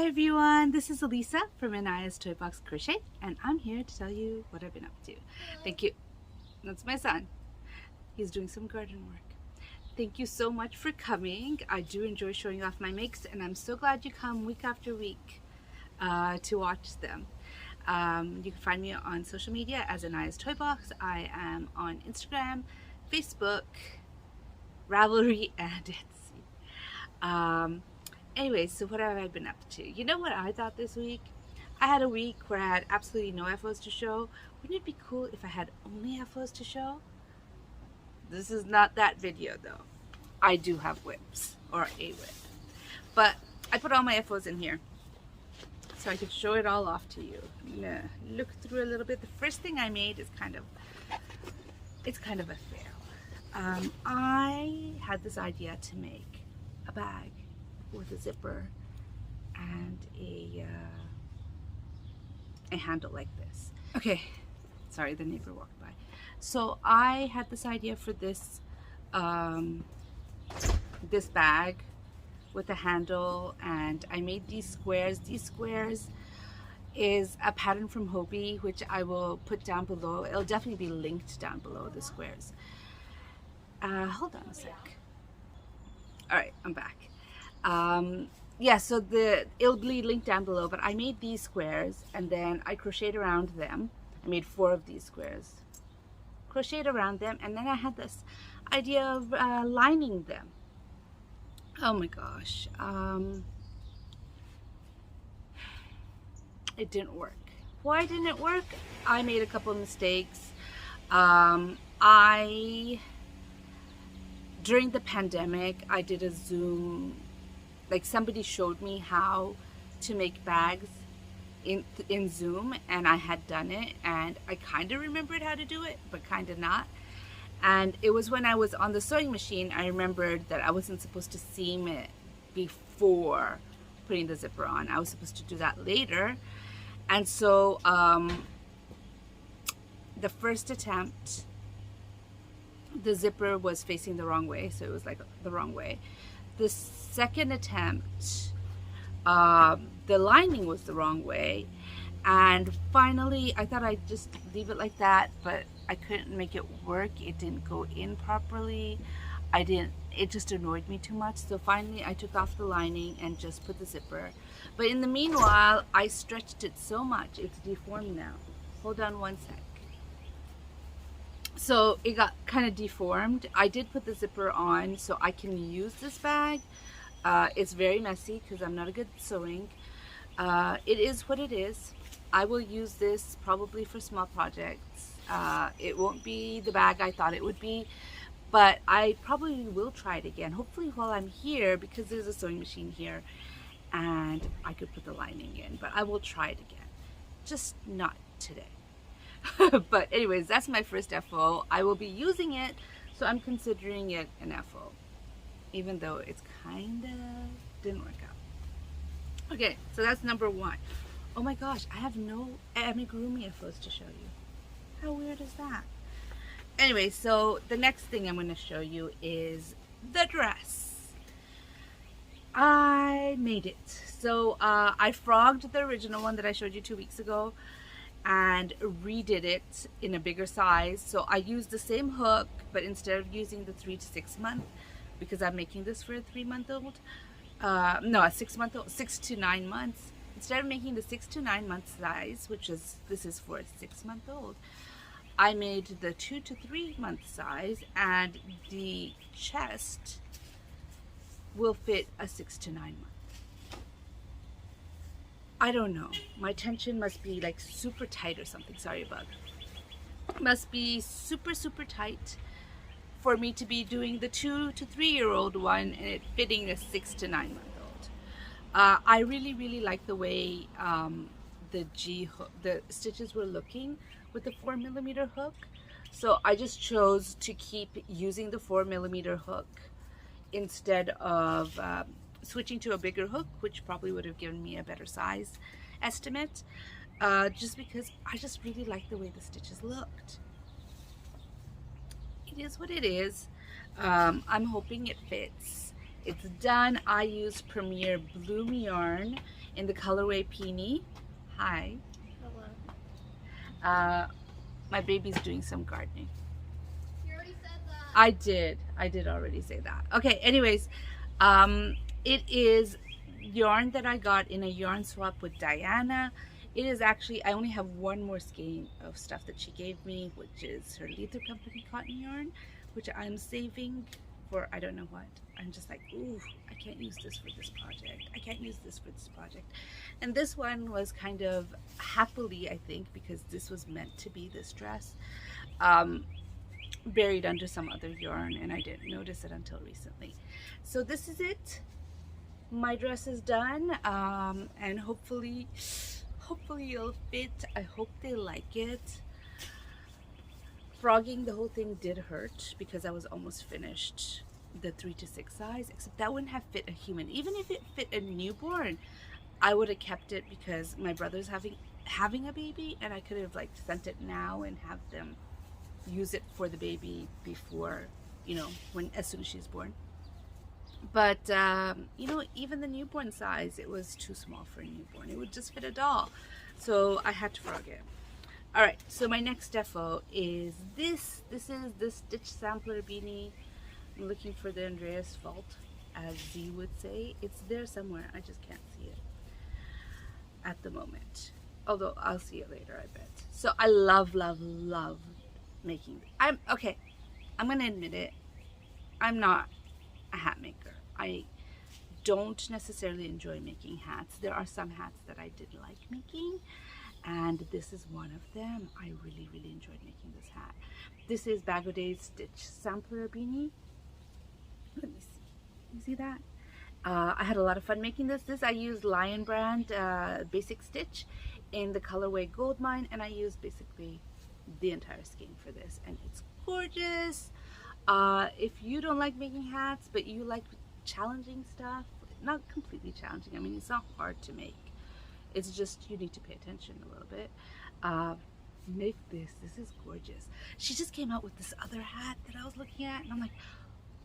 everyone, this is Elisa from Anaya's Toy Box Crochet, and I'm here to tell you what I've been up to. Thank you. That's my son. He's doing some garden work. Thank you so much for coming. I do enjoy showing off my makes, and I'm so glad you come week after week to watch them. You can find me on social media as Anaya's Toy Box. I am on Instagram, Facebook, Ravelry, and Etsy. Anyways, so what have I been up to? You know what I thought this week? I had a week where I had absolutely no FOs to show. Wouldn't it be cool if I had only FOs to show? This is not that video though. I do have whips, or a whip. But I put all my FOs in here so I could show it all off to you. I'm gonna look through a little bit. The first thing I made is kind of a fail. I had this idea to make a bag with a zipper and a handle like this. Okay, sorry, the neighbor walked by. So I had this idea for this this bag with a handle, and I made these squares. These squares is a pattern from Hobie, which I will put down below. It'll definitely be linked down below, the squares. Hold on a sec. All right, I'm back. Yeah, so it'll be linked down below, but I made these squares and then I crocheted around them. I made 4 of these squares, crocheted around them, and then I had this idea of lining them. Oh my gosh, it didn't work. Why didn't it work? I made a couple of mistakes. During the pandemic, I did a Zoom, like somebody showed me how to make bags in Zoom, and I had done it, and I kind of remembered how to do it, but kind of not. And it was when I was on the sewing machine, I remembered that I wasn't supposed to seam it before putting the zipper on. I was supposed to do that later. And so the first attempt, the zipper was facing the wrong way, so it was like the wrong way. The second attempt, the lining was the wrong way, and finally I thought I'd just leave it like that, but I couldn't make it work. It didn't go in properly. It just annoyed me too much, so finally I took off the lining and just put the zipper. But in the meanwhile, I stretched it so much it's deformed now. Hold on one sec. So it got kind of deformed. I did put the zipper on so I can use this bag. It's very messy because I'm not a good sewing. It is what it is. I will use this probably for small projects. It won't be the bag I thought it would be, but I probably will try it again. Hopefully while I'm here, because there's a sewing machine here and I could put the lining in, but I will try it again. Just not today. But anyways, that's my first FO. I will be using it, so I'm considering it an FO, even though it's kind of didn't work out. Okay, so that's number 1. Oh my gosh, I have no amigurumi FOs to show you. How weird is that? Anyway, so the next thing I'm going to show you is the dress. I made it. So I frogged the original one that I showed you 2 weeks ago and redid it in a bigger size. So I used the same hook, but instead of using the 3 to 6 month, because I'm making this for a 3-month-old, no, a 6-month-old, 6 to 9 months. Instead of making the 6 to 9 month size, which is, this is for a 6-month-old, I made the 2 to 3 month size, and the chest will fit a 6 to 9 month. I don't know. My tension must be like super tight or something. Sorry about it. Must be super, super tight for me to be doing the 2 to 3 year old one and it fitting a 6 to 9 month old. I really, really like the way the stitches were looking with the 4mm hook. So I just chose to keep using the 4mm hook instead of switching to a bigger hook, which probably would have given me a better size estimate, just because I just really like the way the stitches looked. It is what it is. I'm hoping it fits. It's done. I used Premier Bloom yarn in the colorway Peony. Hi. Hello. My baby's doing some gardening. You already said that. I did already say that. Okay, anyways, it is yarn that I got in a yarn swap with Diana. It is actually, I only have one more skein of stuff that she gave me, which is her Lether Company cotton yarn, which I'm saving for I don't know what. I'm just like, ooh, I can't use this for this project. I can't use this for this project. And this one was kind of happily, I think, because this was meant to be this dress, buried under some other yarn, and I didn't notice it until recently. So this is it. My dress is done, and hopefully it'll fit. I hope they like it. Frogging the whole thing did hurt because I was almost finished the 3 to 6 size, except that wouldn't have fit a human. Even if it fit a newborn, I would have kept it because my brother's having a baby, and I could have like sent it now and have them use it for the baby before, you know, as soon as she's born. But you know, even the newborn size, it was too small for a newborn. It would just fit a doll, so I had to frog it. All right, so my next defo is this. This is the Stitch Sampler beanie. I'm looking for the Andreas Fault, as Z would say. It's there somewhere, I just can't see it at the moment, although I'll see it later, I bet. So I love making. I'm gonna admit it, I'm not a hat maker. I don't necessarily enjoy making hats. There are some hats that I did like making, and this is one of them. I really enjoyed making this hat. This is Bagaude's Stitch Sampler beanie. Let me see. You see that? I had a lot of fun making this. I used Lion Brand Basic Stitch in the colorway Goldmine, and I used basically the entire skein for this, and it's gorgeous. If you don't like making hats, but you like challenging stuff, not completely challenging, I mean, it's not hard to make. It's just you need to pay attention a little bit. Make this. This is gorgeous. She just came out with this other hat that I was looking at, and I'm like,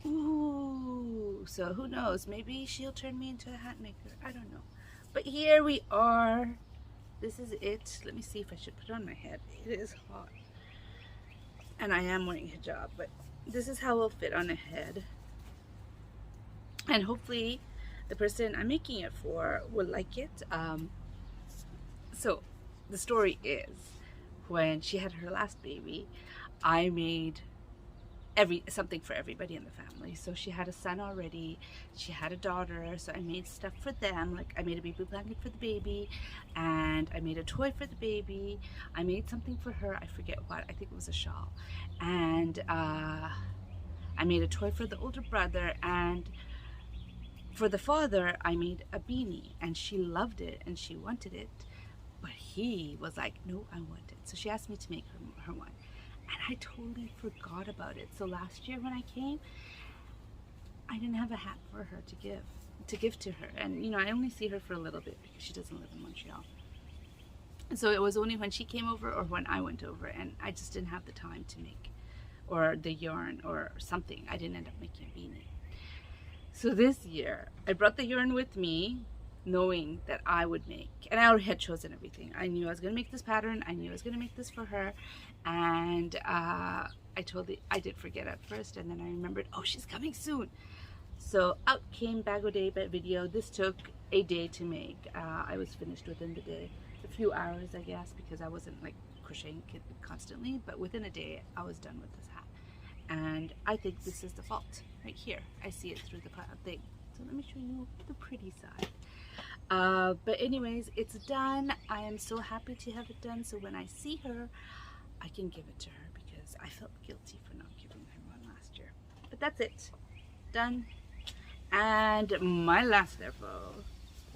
ooh. So who knows? Maybe she'll turn me into a hat maker. I don't know. But here we are. This is it. Let me see if I should put it on my head. It is hot. And I am wearing a hijab, but this is how it'll fit on a head. And hopefully the person I'm making it for will like it. So the story is, when she had her last baby, I made something for everybody in the family. So she had a son already, she had a daughter, so I made stuff for them. Like I made a baby blanket for the baby, and I made a toy for the baby. I made something for her, I forget what, I think it was a shawl. And I made a toy for the older brother, and for the father I made a beanie, and she loved it and she wanted it, but he was like, no, I want it. So she asked me to make her one, and I totally forgot about it. So last year when I came, I didn't have a hat for her to give to her. And you know, I only see her for a little bit because she doesn't live in Montreal. So it was only when she came over or when I went over, and I just didn't have the time to make, or the yarn or something. I didn't end up making a beanie. So this year I brought the yarn with me, knowing that I would make, and I already had chosen everything. I knew I was gonna make this pattern, I knew I was gonna make this for her, and I did forget at first, and then I remembered, oh, she's coming soon. So out came Bagaude video. This took a day to make. I was finished within the day, a few hours I guess, because I wasn't like crocheting constantly, but within a day I was done with this hat. And I think this is the fault right here. I see it through the thing. So let me show you the pretty side. But anyways, it's done. I am so happy to have it done, so when I see her, I can give it to her, because I felt guilty for not giving her one last year. But that's it. Done. And my last defo,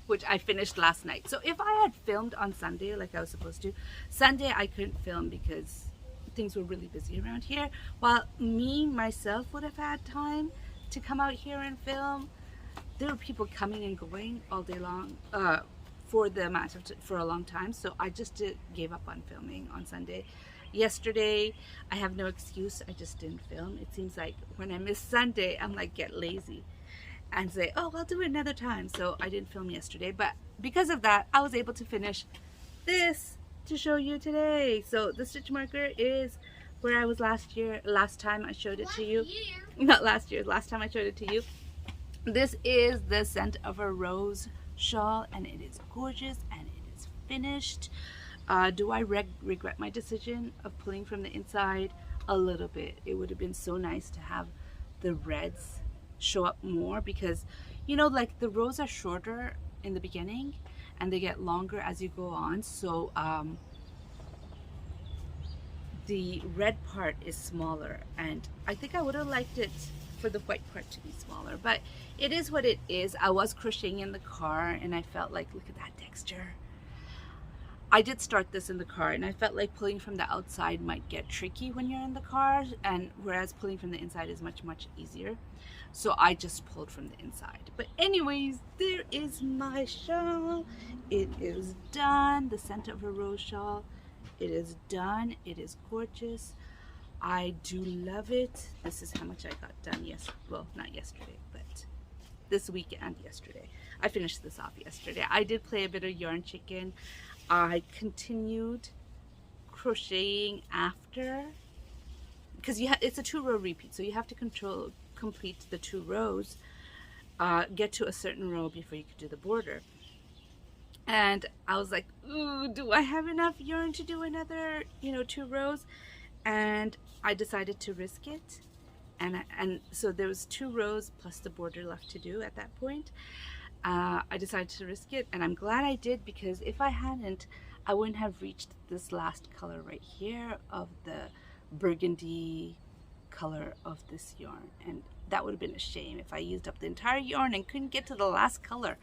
which I finished last night. So if I had filmed on Sunday like I was supposed to, Sunday I couldn't film because things were really busy around here. While myself would have had time to come out here and film, there were people coming and going all day long for a long time. So I just gave up on filming on Sunday. Yesterday, I have no excuse, I just didn't film. It seems like when I miss Sunday, I'm like, get lazy. and say, oh, I'll do it another time. So I didn't film yesterday, but because of that, I was able to finish this to show you today. So the stitch marker is where I was last time I showed it to you. Not last year, last time I showed it to you. This is the Scent of a Rose shawl, and it is gorgeous and it is finished. Do I regret my decision of pulling from the inside? A little bit. It would have been so nice to have the reds show up more, because you know, like the rows are shorter in the beginning and they get longer as you go on, so the red part is smaller, and I think I would have liked it for the white part to be smaller, but it is what it is. I was crocheting in the car and I felt like, look at that texture. I did start this in the car and I felt like pulling from the outside might get tricky when you're in the car, and whereas pulling from the inside is much easier. So I just pulled from the inside. But anyways, there is my shawl. It is done. The Scent of a Rose shawl. It is done. It is gorgeous. I do love it. This is how much I got done well, not yesterday, but this week and yesterday. I finished this off yesterday. I did play a bit of yarn chicken. I continued crocheting after, because it's a 2-row repeat, so you have to complete the 2 rows, get to a certain row before you could do the border. And I was like, ooh, do I have enough yarn to do another 2 rows? And I decided to risk it, and so there was 2 rows plus the border left to do at that point. I decided to risk it, and I'm glad I did, because if I hadn't, I wouldn't have reached this last color right here of the burgundy color of this yarn, and that would have been a shame if I used up the entire yarn and couldn't get to the last color.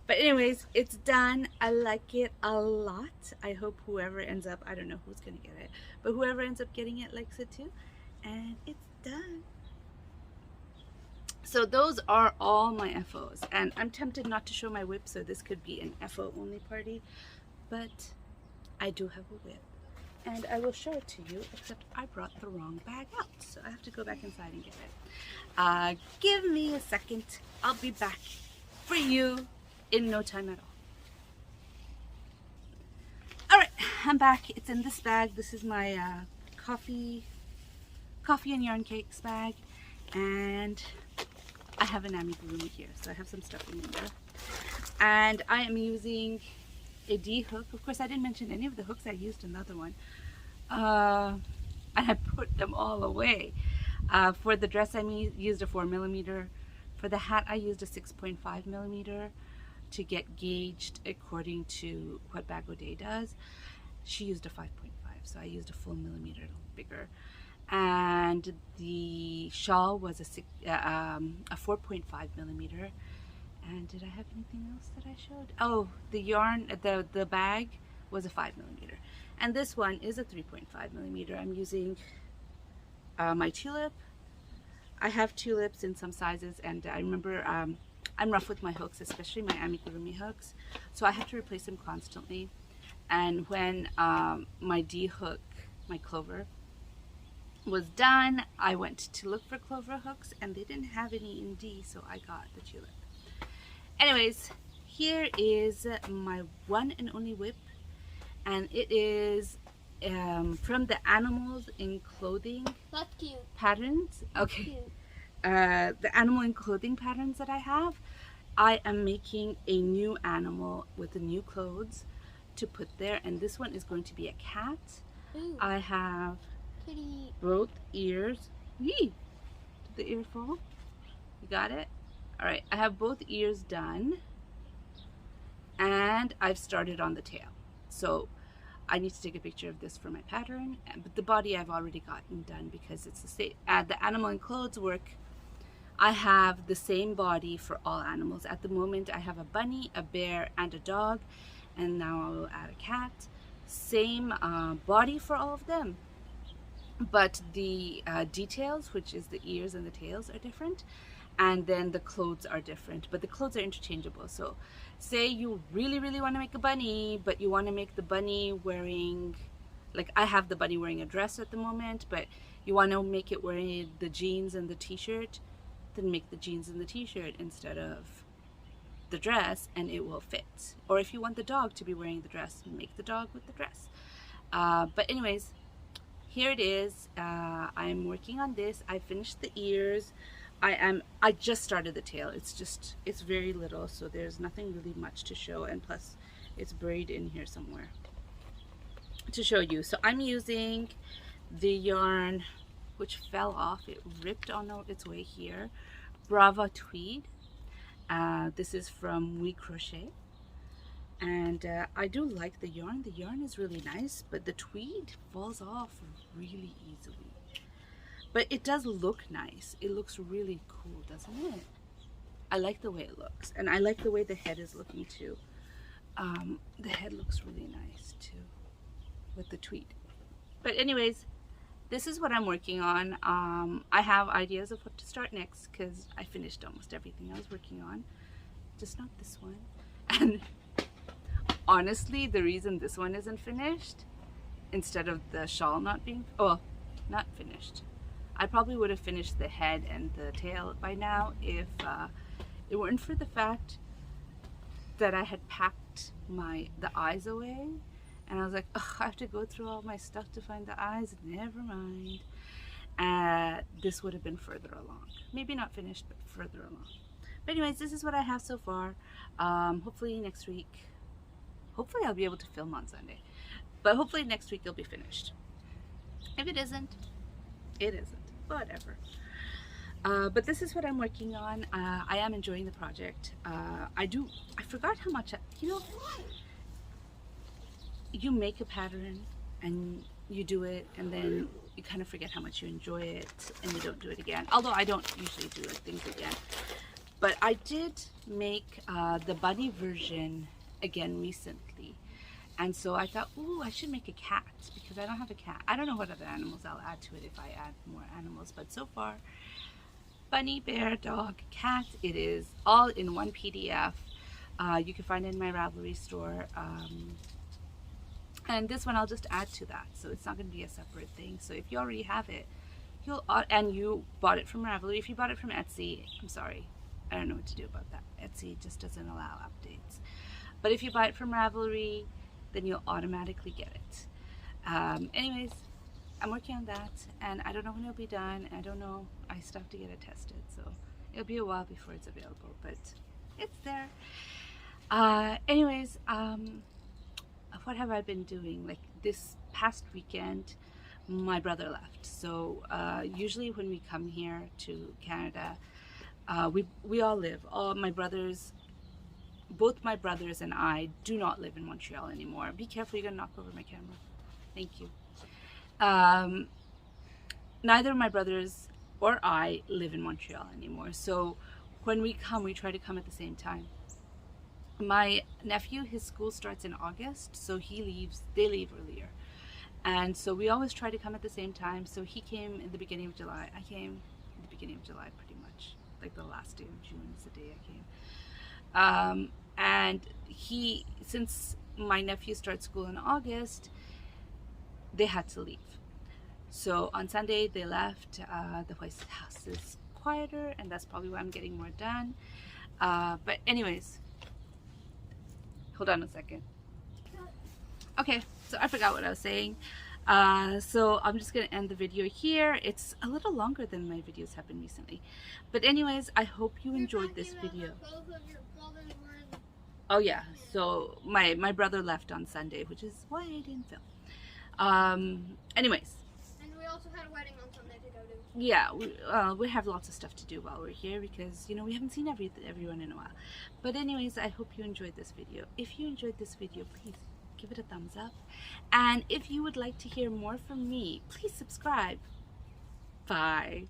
But anyways, it's done. I like it a lot. I hope whoever ends up, I don't know who's gonna get it, but whoever ends up getting it likes it too, and it's done. So those are all my FOs, and I'm tempted not to show my whip, so this could be an FO only party, but I do have a whip and I will show it to you, except I brought the wrong bag out, so I have to go back inside and get it. Give me a second. I'll be back for you in no time at all. Alright, I'm back. It's in this bag. This is my coffee and yarn cakes bag, and I have an amigurumi here, so I have some stuff in there. And I am using a D hook. Of course, I didn't mention any of the hooks I used in the other one. And I put them all away. For the dress, I used a 4mm. For the hat, I used a 6.5mm to get gauged according to what Bag O'Day does. She used a 5.5, so I used a full millimeter bigger. And the shawl was a 4.5mm. And did I have anything else that I showed? Oh, the yarn, the bag was a 5mm. And this one is a 3.5mm. I'm using my tulip. I have tulips in some sizes, and I remember I'm rough with my hooks, especially my amigurumi hooks, so I have to replace them constantly. And when my D hook, my clover, was done, I went to look for clover hooks and they didn't have any in D, so I got the tulip. Anyways, here is my one and only whip, and it is from the Animals in Clothing That's cute. patterns. Okay. Cute. The animal in clothing patterns that I have, I am making a new animal with the new clothes to put there, and this one is going to be a cat. Ooh, I have kitty. both ears. Yee! Did the ear fall? You got it? Alright, I have both ears done, and I've started on the tail. So I need to take a picture of this for my pattern, but the body I've already gotten done because it's the same. The animal and clothes work, I have the same body for all animals. At the moment I have a bunny, a bear, and a dog, and now I will add a cat. Same body for all of them, but the details, which is the ears and the tails, are different, and then the clothes are different, but the clothes are interchangeable. So say you really want to make a bunny, but you want to make the bunny wearing, like I have the bunny wearing a dress at the moment, but you want to make it wearing the jeans and the t-shirt, then make the jeans and the t-shirt instead of the dress, and it will fit. Or if you want the dog to be wearing the dress, make the dog with the dress. But anyways, here it is. I'm working on this. I finished the ears. I just started the tail. It's very little, so there's nothing really much to show, and plus it's buried in here somewhere to show you. So I'm using the yarn which fell off. It ripped on its way here. Brava Tweed. This is from We Crochet, and I do like the yarn. The yarn is really nice, but the tweed falls off really easily. But it does look nice. It looks really cool, doesn't it? I like the way it looks, and I like the way the head is looking too. The head looks really nice too with the tweed. But anyways, this is what I'm working on. I have ideas of what to start next because I finished almost everything I was working on, just not this one. And honestly, the reason this one isn't finished, instead of the shawl not being, not finished, I probably would have finished the head and the tail by now if it weren't for the fact that I had packed the eyes away. And I was like, oh, I have to go through all my stuff to find the eyes. Never mind. This would have been further along. Maybe not finished, but further along. But anyways, this is what I have so far. Hopefully next week, hopefully I'll be able to film on Sunday. But hopefully next week it'll be finished. If it isn't, it isn't. Whatever. But this is what I'm working on. I am enjoying the project. I forgot how much, you make a pattern and you do it, and then you kind of forget how much you enjoy it and you don't do it again. Although I don't usually do things again. But I did make the bunny version again recently. And so I thought, ooh, I should make a cat because I don't have a cat. I don't know what other animals I'll add to it if I add more animals. But so far, bunny, bear, dog, cat, it is all in one PDF. You can find it in my Ravelry store. And this one I'll just add to that, so it's not going to be a separate thing. So if you already have it, and you bought it from Ravelry, if you bought it from Etsy, I'm sorry, I don't know what to do about that. Etsy just doesn't allow updates. But if you buy it from Ravelry, then you'll automatically get it. Anyways, I'm working on that, and I don't know when it'll be done. I don't know. I still have to get it tested, so it'll be a while before it's available, but it's there. Anyways, what have I been doing? Like this past weekend, my brother left. So usually when we come here to Canada, we all live. All my brothers, both my brothers and I do not live in Montreal anymore. Be careful, you're gonna knock over my camera. Thank you. Neither of my brothers or I live in Montreal anymore. So when we come, we try to come at the same time. My nephew, his school starts in August, so they leave earlier. And so we always try to come at the same time. So he came in the beginning of July. I came in the beginning of July pretty much. Like the last day of June is the day I came. And since my nephew starts school in August, they had to leave. So on Sunday they left. The White House is quieter, and that's probably why I'm getting more done. But anyways, hold on a second. Okay, so I forgot what I was saying. So I'm just gonna end the video here. It's a little longer than my videos have been recently. But anyways, I hope you enjoyed this video. Oh yeah, so my brother left on Sunday, which is why I didn't film. Anyways. And we also had a wedding on Sunday to go to. Yeah, we have lots of stuff to do while we're here because, we haven't seen everyone in a while. But anyways, I hope you enjoyed this video. If you enjoyed this video, please give it a thumbs up. And if you would like to hear more from me, please subscribe. Bye.